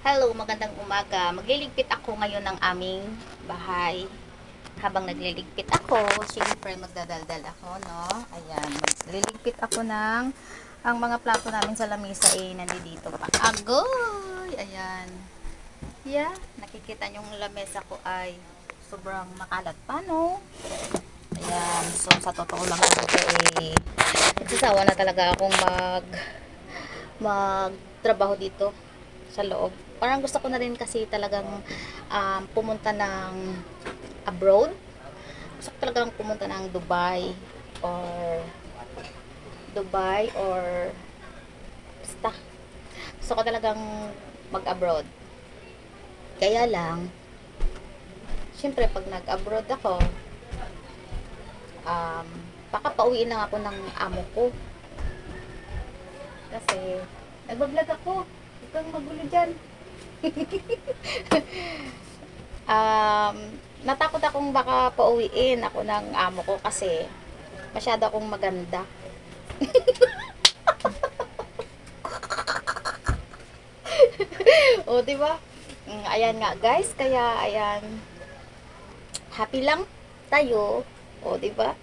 Hello, magandang umaga. Magliligpit ako ngayon ng aming bahay. Habang nagliligpit ako, syempre magdadaldal ako, no? Ayan, magliligpit ako ng ang mga plato namin sa lamesa nandito pa. Agoy! Ayan. Yeah, nakikita nyo yung lamesa ko ay sobrang makalat pa, no? Ayan, so sa totoo lang talaga nagsasawa na talaga akong magtrabaho dito sa loob. Parang gusto ko na rin kasi talagang pumunta ng abroad. Gusto ko talagang pumunta ng or Dubai or basta. Gusto ko talagang mag-abroad. Kaya lang, syempre pag nag-abroad ako, baka pauwiin lang ako ng amo ko. Kasi, nagbablog ako. Huwag kang magulo dyan. um, Natakot akong baka pauwiin ako ng amo ko kasi masyado akong maganda. O, di ba? Ayan nga, guys. Kaya, ayan. Happy lang tayo. O, di ba?